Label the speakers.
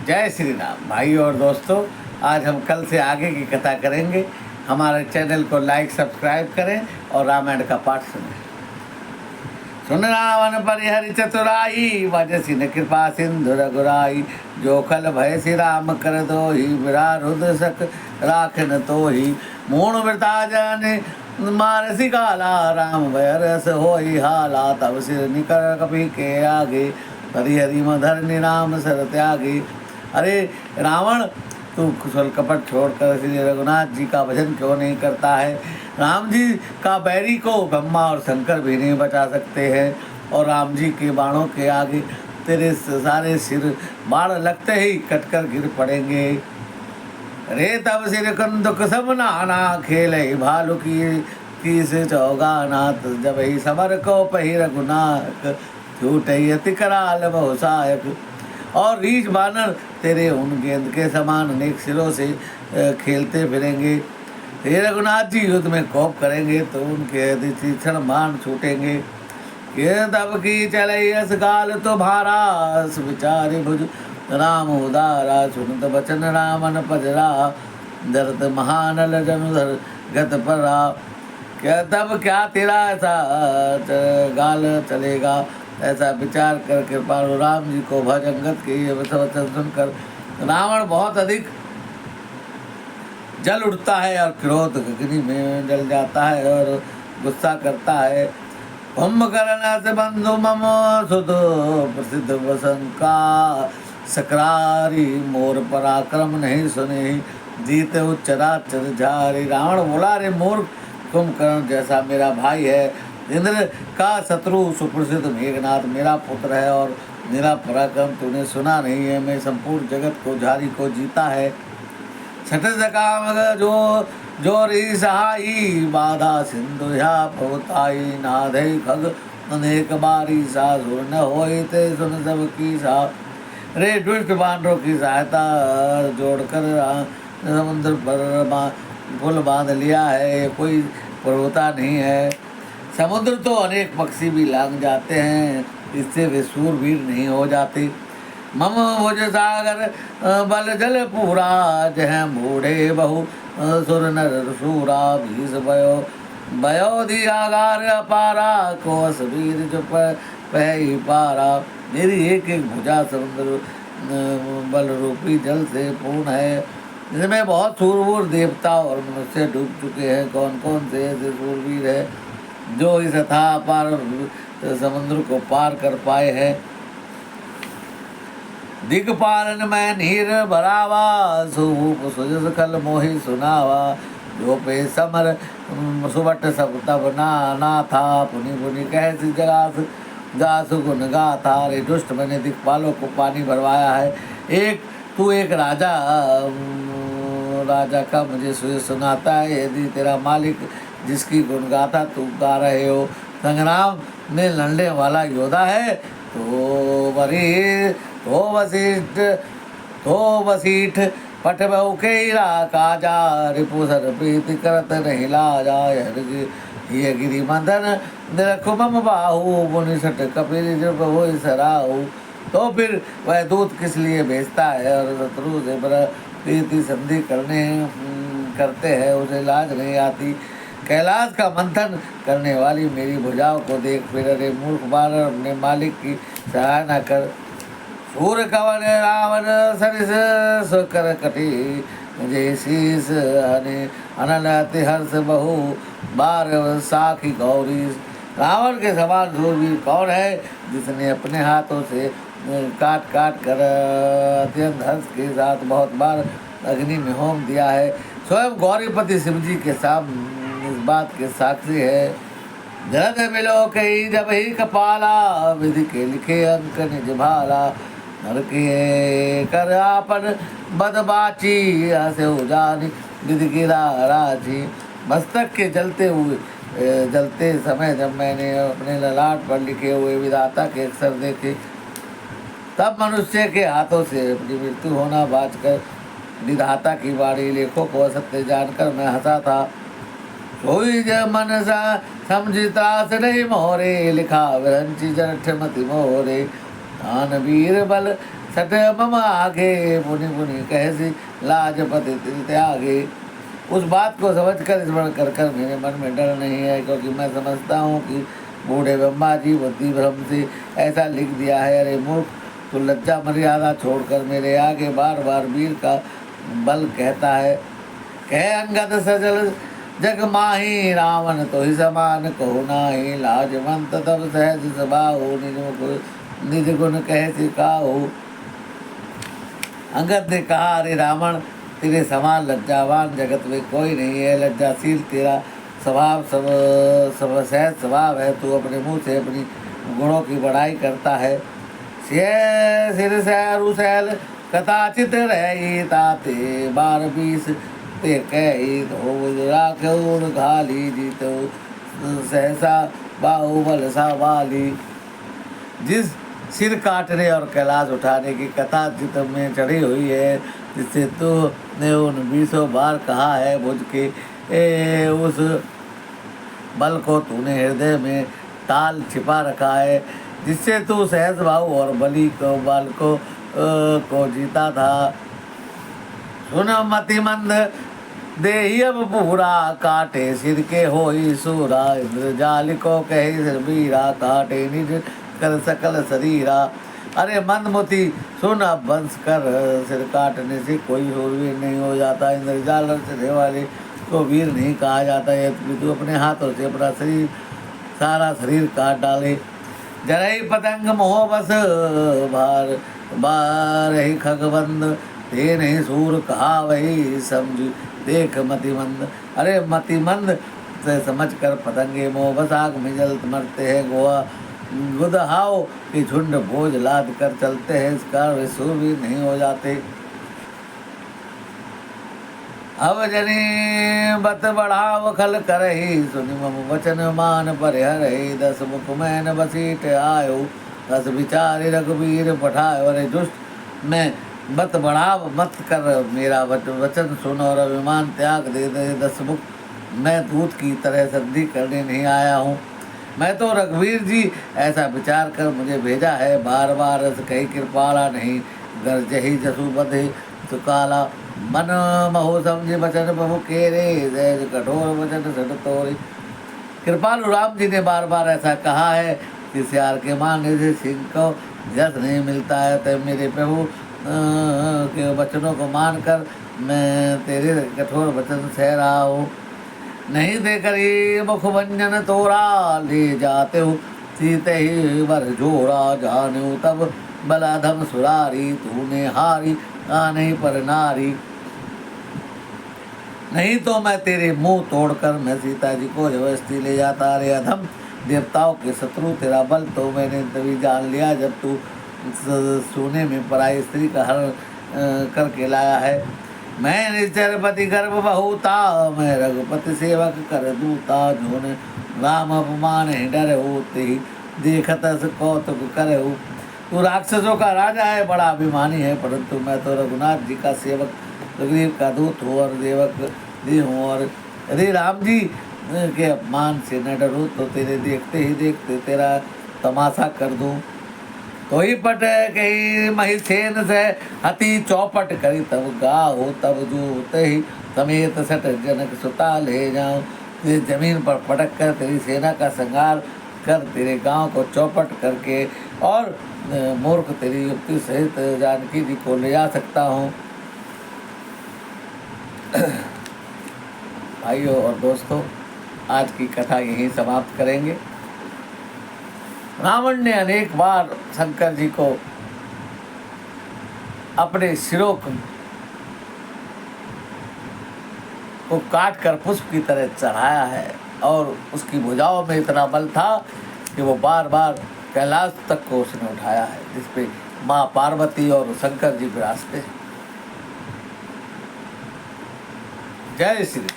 Speaker 1: जय श्री राम भाई और दोस्तों, आज हम कल से आगे की कथा करेंगे। हमारे चैनल को लाइक सब्सक्राइब करें और रामायण का पाठ सुनें। सुन रावण परिहरि चतुराई, वजसी न कृपा सिंधु रघुराई। जो खल भय श्री राम कर दो ही, विरारुद सक राखन तो ही। मूण वृता जन मारसी काला, राम भय रस होई हाला। तब सिर निकर कपि के आगे, परिहरि मधर निराम सर त्यागे। अरे रावण, तू कुशल कपट छोड़कर श्री रघुनाथ जी का भजन क्यों नहीं करता है? राम जी का बैरी को ब्रह्मा और शंकर भी नहीं बचा सकते हैं, और राम जी के बाणों के आगे तेरे सारे सिर बाण लगते ही कटकर गिर पड़ेंगे। रे तब सिर कंदुक सब नाना, खेल भालू की से चौगाना। जब ही समर को पही रघुनाथ, छूटे अति कराल बहुसायक। और रीछ बानर तेरे उन गेंद के समान अनेक सिरों से खेलते फिरेंगे। हे रघुनाथ जी युद्ध में कोप करेंगे तो उनके तीक्ष्ण बाण छूटेंगे। ये तब की चले यस काल तुम्हारा, विचारी भुज राम उदारा। सुनत बचन रामन पजरा, दर्द महानल जनुधर गत परा। क्या तब क्या तेरा ऐसा गाल चलेगा? ऐसा विचार कर कृपालु राम जी को भजंगत के ये वचन सुनकर रावण बहुत अधिक जल उठता है और क्रोध अग्नि में जल जाता है और गुस्सा करता है। कुंभकर्ण से बंधु मम सुध, प्रसिद्ध वसंका सकरारी। मोर पराक्रम नहीं सुने, जीते उच्चराचर झारी। रावण बोला, रे मूर्ख, कुंभकर्ण जैसा मेरा भाई है, इंद्र का शत्रु सुप्रसिद्ध मेघनाथ मेरा पुत्र है, और मेरा पराक्रम तूने सुना नहीं है। मैं संपूर्ण जगत को झारी को जीता है। छठ सकाम जो री सहाई, बाधा सिंधु पहुताई। नाधई खग अनेक बारी, सा सुर न होई ते सुन सब की सा। रे दुष्ट बानरों की सहायता जोड़कर समुद्र पर पुल बांध लिया है, कोई प्रभुता नहीं है। समुद्र तो अनेक पक्षी भी लांग जाते हैं, इससे वे सूरवीर नहीं हो जाते। मम भुज सागर बल जल पूरा, जह बूढ़े बहु सुर नर सूरा। भीष भयो दियागार अपारा, कोस वीर जो पही पारा। मेरी एक एक भुजा समुद्र बल रूपी जल से पूर्ण है, जिसमें बहुत सूरवीर देवता और मनुष्य डूब चुके हैं। कौन कौन से ऐसे सूरवीर है जो इस अथाह पार समुद्र को पार कर पाए हैं? दिग्पालन में नीर भरावा, सुभूप सुजस कल मोहि सुनावा। जो पे समर सुबट सब तब ना था, पुनि पुनि कैसी जगास जासु गुण गाथा। रे दुष्ट, मैंने दिक्पालों को पानी भरवाया है। तू एक राजा का मुझे सुनाता है। यदि तेरा मालिक जिसकी गुणगाथा तू गा रहे हो संग्राम में लड़ने वाला योद्धा है, तो वसीठ पट बहुकेरा काजा। रिपुसर प्रीति करत नहीं लाजा। ये गिरी मंदन निरखुमम बाहु, मुनि सट कपिल जब वो सराहु। तो फिर वह दूत किस लिए भेजता है, और शत्रु से प्रीति संधि करते हैं, उसे लाज नहीं आती। कैलाश का मंथन करने वाली मेरी भुजाओं को देख फिर। अरे मूर्ख बानर, अपने मालिक की सराहना कर। सूर कवन रावण सरिस सुकर कटी, जय शीस अनल अति हर्ष बहु बार साखी गौरी। रावण के समान सूरवीर कौन है, जिसने अपने हाथों से काट काट कर अत्यंत हर्ष के साथ बहुत बार अग्नि में होम दिया है। स्वयं गौरीपति शिव जी के सामने इस बात के साक्षी है। जद मिलो कई जब ही कपाला, विधि के लिखे अंक निज भाला। नर के कर आपन बदबाची, हसे उजानी विधि गिरा राजी। मस्तक के जलते समय जब मैंने अपने ललाट पर लिखे हुए विधाता के अक्षर देखे, तब मनुष्य के हाथों से अपनी मृत्यु होना बाँचकर विधाता की वाणी लेखों को असत्य जानकर मैं हंसा था। कोई जब मन सा समझी त्रास नहीं मोरे, लिखा विरंची जरठ मति मोरे। दान वीर बल सट मम आगे, पुनि पुनि कहसी लाज पति तिल त्यागे। उस बात को समझकर स्मरण कर कर मेरे मन में डर नहीं है, क्योंकि मैं समझता हूँ कि बूढ़े ब्रह्मा जी बुद्धि भ्रम से ऐसा लिख दिया है। अरे मूर्ख, तो लज्जा मर्यादा छोड़कर मेरे आगे बार बार वीर का बल कहता है। कह अंगद सजल जग माही, रावण तो ही समान कहो नाही। लाजवंत तब सहज सबाहु, निज गुण कह सिकाहु। अंगद ने कहा, अरे रावण, तेरे समान लज्जावान जगत में कोई नहीं है। लज्जाशील तेरा स्वभाव सब सहज स्वभाव है। तू अपने मुंह से अपनी गुणों की बड़ाई करता है। सिर सैरु सैल कथाचित रही, ताते 12-20 ते कही। धो राखो घाली, जीतो सहसा बाहुबल सा वाली। जिस सिर काटने और कैलाश उठाने की कथा चित में चढ़ी हुई है, जिससे तू ने उन 20 बार कहा है, बुझ के उस बल को तूने हृदय में ताल छिपा रखा है, जिससे तू सहज भाव और बलि को बल को जीता था। सुन मतिमंद देही अब पूरा, काटे सिर के होई सूरा। इंद्रजाल को कहे सिर बीरा, काटे निज कर सकल शरीरा। अरे मंदमती सुन, अब वंश कर, सिर काटने से कोई शूरवीर नहीं हो जाता। इंद्रजाल रचने वाले को वीर नहीं कहा जाता है। तू अपने हाथों से अपना शरीर सारा शरीर काट डाले। जरई पतंग मोह बस भार, बार ही खगबंद, ते नहीं सूर कहा वही समझ देख मतिमंद। अरे मतिमंद से समझ कर पतंगे मोह बस आग में जल मरते हैं। गोवा गुदहाओ की झुंड बोझ लाद कर चलते हैं, इस कारण वे शूरवीर नहीं हो जाते। अब जनी बत बढ़ाव खल करही, सुनि मम वचन मान परिहरहि। 10 मुख मैन बसीट आयो, 10 विचारि रघुबीर पठायो। अरे दुष्ट, मैं बत बढ़ाव मत कर, मेरा वचन सुन और अभिमान त्याग दे। 10 मुख मैं दूत की तरह संधि करने नहीं आया हूँ। मैं तो रघुवीर जी ऐसा विचार कर मुझे भेजा है। बार बार रस कही कृपाला नहीं, गर्जही जसु बधे सुकाला। मन महो समझे वचन बहु केरे, सहज कठोर वचन सट तोरे। कृपालु राम जी ने बार बार ऐसा कहा है कि सियार के मारने से सिंह को यश नहीं मिलता है। तब मेरे प्रभु के वचनों को मानकर मैं तेरे कठोर वचन सह रहा हूँ। नहीं देकर ये मुख भंजन तोरा, ले जाते हो सीते ही वर जोड़ा। जाने तब बलाधम सुरारी, तूने हारी नहीं पर नारी। नहीं तो मैं तेरे मुंह तोड़कर मैं सीता जी को जबरदस्ती ले जाता। रे अधम, देवताओं के शत्रु तेरा बल तो मैंने तभी जान लिया जब तू सोने में पराई स्त्री का हरण करके लाया है। मैं निश्चरपति गर्भ बहुता, मैं रघुपति सेवक कर दूता। जोने राम अपमान डर होते ही, देखत कौतुक करे। तू राक्षसों का राजा है, बड़ा अभिमानी है, परंतु मैं तो रघुनाथ जी का सेवक, सुग्रीव का दूत हूँ और देवक भी हूँ। और यदि राम जी के अपमान से न डरूँ तो तेरे देखते ही देखते तेरा तमाशा कर दूँ। तो ही पट कही महिषेन से हति चौपट करी, तब गाहो तब जूते ही समेत सट जनक सुता ले जाऊँ। तेरी जमीन पर पटक कर तेरी सेना का संहार कर तेरे गांव को चौपट करके और मूर्ख तेरी युक्ति सहित जानकी जी को ले जा सकता हूँ। भाइयों और दोस्तों, आज की कथा यहीं समाप्त करेंगे। रावण ने अनेक बार शंकर जी को अपने सिरों को काट कर पुष्प की तरह चढ़ाया है और उसकी भुजाओं में इतना बल था कि वो बार बार कैलाश तक को उसने उठाया है, जिसपे माँ पार्वती और शंकर जी विराजते हैं। जय श्री